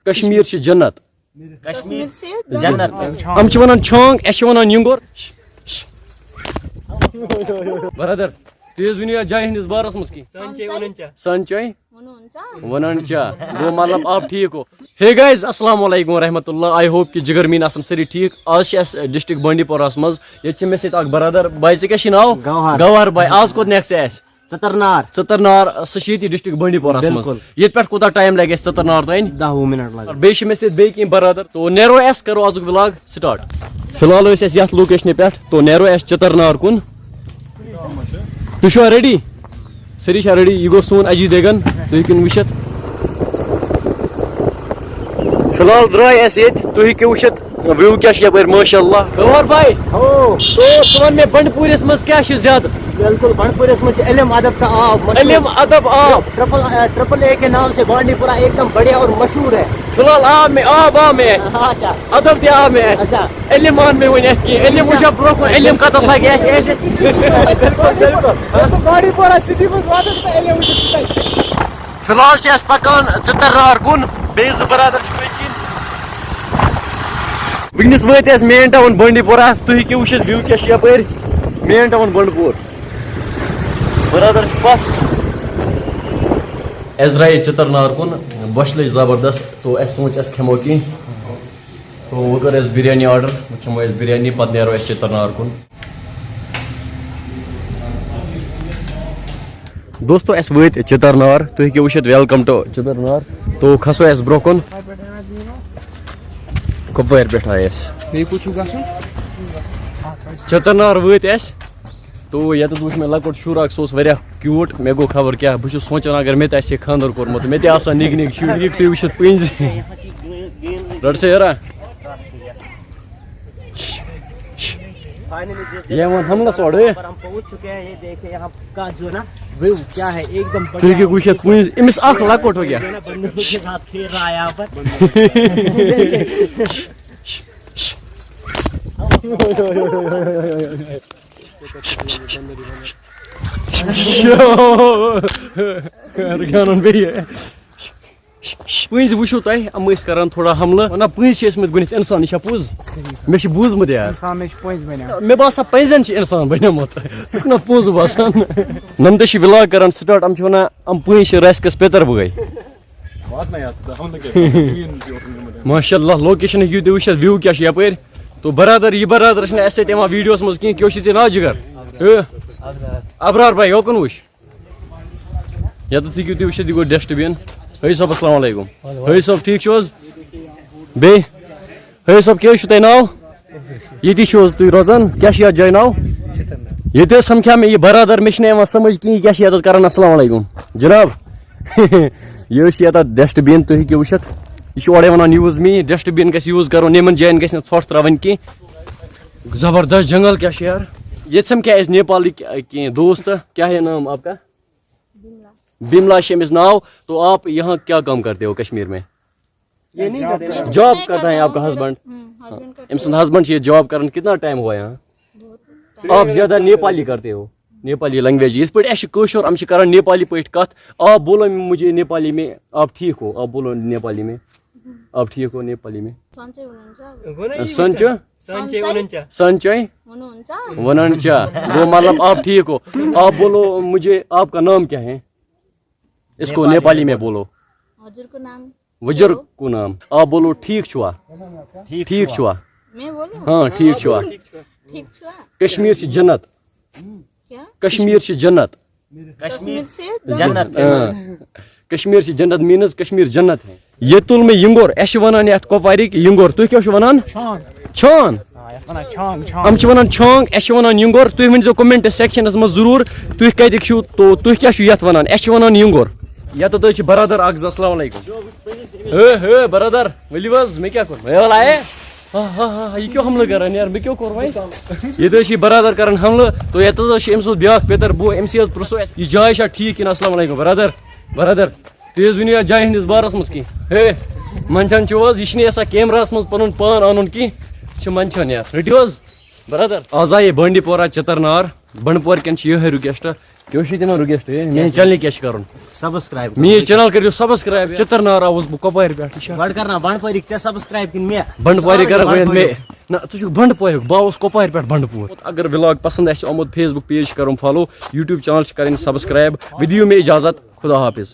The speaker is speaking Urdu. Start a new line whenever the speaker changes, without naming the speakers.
کشمیر چھ جنت
کشمیر سے جنت
ہم چھ ونان چھانگ اس چھ ونان ینگور برادر تیز ونیا جائے ہندس بارس مز کی سنچے ونان چا گو مطلب آپ ٹھیک ہو. ہے گائز السلام علیکم ورحمۃ اللہ. آئی ہوپ کہ جگر مین آسن ساری ٹھیک. آج اس ڈسٹرک بانڈی پورہ مز یہ مے سۭتۍ اکھ برادر بائی ژےٚ کیٛاہ چھُے ناو گوہر بائی. آز کوٚت نیکھ ژےٚ اَسہِ ژٔتٕرنار سُہ چھِ ییٚتی ڈسٹرک بانڈی پورہ مز. ییٚتہِ پٮ۪ٹھ کوٗتاہ ٹایم لگہِ اَسہِ ژٔتٕرنار تانۍ
10 منٹ
بیٚیہِ چھِ مےٚ سۭتۍ بیٚیہِ کینٛہہ برادر تو نیرو اَسہِ کرو آزُک ولاگ سٹارٹ. فی الحال ٲسۍ أسۍ یتھ لوکیشنہِ پٮ۪ٹھ تو نیرو اَسہِ چٔتٕرنار کُن. تُہۍ چھُوا ریڈی سٲری چھا ریڈی. یہ گوٚو سون اجی دیگن تُہۍ ہیٚکِو وٕچھِتھ. فی الحال درٛاے اَسہِ ییٚتہِ تُہۍ ہیٚکِو وٕچھِتھ وِو کیٛاہ چھِ یپٲرۍ ماشاء اللہ. گوہر بائی تو ژٕ وَن مےٚ بنڈپوٗرِس منٛز کیٛاہ چھِ زیادٕ.
بالکل بنڈپورس میں علم ادب کا آب
علم ادب آب
ٹرپل اے کے نام سے بانڈی پورہ ایک دم بڑھیا اور مشہور ہے.
فی الحال آب میں
اچھا
ادب تہِ آو مےٚ
اچھا
علم آن مےٚ ؤنۍ اَتھ کینٛہہ علم وٕچھو برونٛہہ کُن علم کتٮ۪تھ لگہِ اَسہِ.
بانڈی پورہ سٹی میں علم.
فی الحال چھِ أسۍ پکان ژٔتٕرنار کُن. بیٚیہِ زٕ برادر چھِ پٔتۍ کِنۍ. وٕنکیٚنس وٲتۍ أسۍ مین ٹاوُن بانڈی پورہ. تُہۍ ہیٚکِو وٕچھِتھ وِو کیٛاہ چھِ یپٲرۍ مین ٹاوُن بنڈپوٗر. برادر چھِ پتھ. اَسہِ درٛایے چٔتٕرنار کُن بۄچھِ لٔج زبردست تو اَسہِ سوٗنٛچ أسۍ کھٮ۪مو کینٛہہ تو وۄنۍ کٔر اَسہِ بِریانی آرڈر. وۄنۍ کھٮ۪مو أسۍ بِریانی پتہٕ نیرو أسۍ چٔتٕرنار کُن. دوستو اَسہِ وٲتۍ چٔتٕرنار. تُہۍ ہیٚکِو وٕچھِتھ ویلکم ٹُو چٔتٕرنار. تو کھسو اَسہِ برونٛہہ کُن. کۄپوارِ پٮ۪ٹھ آیہِ أسۍ چٔتٕرنار وٲتۍ أسۍ تو ییٚتٮ۪تھ وٕچھ مےٚ لۄکُٹ شُر اکھ سُہ اوس واریاہ کیوٗٹ. مےٚ گوٚو خبر کیٛاہ بہٕ چھُس سونٛچان اگر مےٚ تہِ آسہِ ہے خانٛدر کوٚرمُت مےٚ تہِ آسان نِکۍ نِکۍ شُرۍ ہیٚکِو تُہۍ وٕچھِتھ پٔنٛزۍ رٹ سے یارا یہ وۄنۍ حملس اورٕ
ہم پہنچ چکے ہیں. یہ دیکھیں یہاں کا جو نا ویو کیا ہے ایک دم
تُہۍ ہیٚکِو وٕچھِتھ پٔنٛزۍ أمِس اکھ لۄکُٹ ہو گیا
بندوق کے ساتھ کھیل رہا ہے یہاں پر.
پٔنٛزۍ وٕچھِو تۄہہِ یِم ٲسۍ کران تھوڑا حملہٕ ونان پٔنٛزۍ چھِ ٲسمٕتۍ گۄڈنٮ۪تھ اِنسان. یہِ چھا پوٚز مےٚ چھُ بوٗزمُت یار مےٚ باسان پٔنٛزٮ۪ن چھُ اِنسان بنیومُت. ژٕ چھُکھ نا پوٚز باسان. نمتہٕ چھِ ولاگ کران سٹارٹ. یِم چھِ ونان یِم پٔنٛزۍ چھِ رسکس پیتر بٲے. ماشاء اللہ لوکیشن ہیٚکِو تُہۍ وٕچھِتھ وِو کیٛاہ چھُ یپٲرۍ. تو برادر یہِ برادر چھُنہٕ اَسہِ سۭتۍ یِوان ویٖڈیوس منٛز کینٛہہ. کیٛاہ چھُے ژےٚ ناو جگر ابرار بائی یوکُن وٕچھ. ییٚتٮ۪تھ ہیٚکِو تُہۍ وٕچھِتھ یہِ گوٚو ڈسٹ بِن. حٲجی صٲب السلام علیکم. حٲجی صٲب ٹھیٖک چھِو حظ. بیٚیہِ حٲجی صٲب کیٛاہ حظ چھُو تۄہہِ ناو. ییٚتی چھِو حظ تُہۍ روزان. کیٛاہ چھِ یتھ جایہِ ناو. ییٚتہِ حظ سمکھیو مےٚ یہِ برادر مےٚ چھُنہٕ یِوان سمجھ کِہیٖنۍ کیٛاہ چھِ ییٚتٮ۪تھ کران. السلام علیکم جناب. یہِ حظ چھِ ییٚتٮ۪تھ ڈسٹ بِن تُہۍ ہیٚکِو وٕچھِتھ. یہِ چھُ اورے ونان یوٗز می. ڈسٹ بِن گژھِ یوٗز کرُن. یِمن جاین گژھِ نہٕ ژھۄٹھ تراوٕنۍ کینٛہہ. زبردست جنگل کیٛاہ چھِ یار. ییٚتہِ سمکھے اَسہِ نیپالٕکۍ کینٛہہ دوست. کیٛاہ ہے نام آپ کا. بملا چھِ أمِس ناو. تو آپ یہاں کیا کام کرتے ہو کشمیر میں. جاب کرتا ہے آپ کا ہسبینڈ. أمۍ سُنٛد ہسبینڈ چھِ ییٚتہِ جاب کران. کتنا ٹائم ہوا یہاں. آپ زیادہ نیپالی کرتے ہو. نیپالی لینگویج یِتھ پٲٹھۍ اَسہِ چھِ کٲشُر یِم چھِ کران نیپالی پٲٹھۍ کتھ. آپ بولو مجھے نیپالی میں آپ ٹھیک ہو. آپ بولو نیپالی میں آپ ٹھیک ہو نیپالی میں. سنچو سنچے ونان چا گو مطلب آپ ٹھیک ہو. آپ بولو مجھے آپ کا نام کیا ہے. اس کو نیپالی میں بولو. وجر کو نام. آپ بولو ٹھیک چھوا. ٹھیک چھوا. ہاں ٹھیک چھوا. کشمیر چھ جنت. کشمیر چھ جنت.
کشمیر سے جنت
کشمیر چھ جنت مینز کشمیر جنت ہے. یہ تُل مےٚ ینگور. اَسہِ چھِ ونان یتھ کۄپوارِکۍ ینگور. تُہۍ کیٛاہ چھِو ونان. چھان. یِم چھِ ونان چھانگ اَسہِ چھِ ونان ینگور. تُہۍ ؤنۍزیو کومنٹ سیکشنس منٛز ضروٗر تُہۍ کتِکۍ چھِو تو تُہۍ کیٛاہ چھِو یتھ ونان. اَسہِ چھِ ونان ینگور. ییٚتٮ۪تھ حظ چھِ برادر اکھ زٕ. السلام علیکم. برادر ؤلِو حظ مےٚ کیٛاہ کوٚر یہِ کیٛاہ حملہٕ کران یار مےٚ کیٛاہ کوٚر وۄنۍ. ییٚتہِ حظ چھِ برادر کران حملہٕ تو ییٚتٮ۪تھ حظ چھِ أمۍ سُنٛد بیاکھ پیتر بوے. أمسٕے حظ پرژھو اَسہِ یہِ جاے چھا ٹھیٖک کِنہٕ. السلام علیکم برادر. برادر تُہۍ حظ ؤنِو یتھ جایہِ ہٕنٛدِس بارس منٛز کینٛہہ. ہے منٛدچھان چھِو حظ. یہِ چھِنہٕ یژھان کیمراہس منٛز پنُن پان انُن کینٛہہ. یہِ چھِ منٛدچھان یار. رٔٹِو حظ برادر. آز آیے بانڈی پورہ چٔتٕرنار. بنڈپور کٮ۪ن چھِ یِہے رِکویسٹ کیٛاہ چھُ تِمن رِکویسٹ میٲنۍ چنلہِ کیٛاہ چھُ کَرُن
سبسکرائب
میٲنۍ چینل کٔرِو سبسکرایب چتر نار آوُس بہٕ کۄپوارِ پٮ۪ٹھ یہِ چھا
گۄڈٕ کرنا بنڈپورِک ژےٚ سبسکرائب کِنہٕ مےٚ
بنڈپورِ کر مےٚ نہ ژٕ چھُکھ بنڈپوریُک بہٕ آوُس کۄپوارِ پٮ۪ٹھ بنڈپور اگر ولاگ پسنٛد آسہِ آمُت فیس بُک پیج چھِ کرُن فالو یوٗٹیوب چینل چھِ کرٕنۍ سبسکرایب وۄنۍ دِیِو مےٚ اِجازت خدا حافظ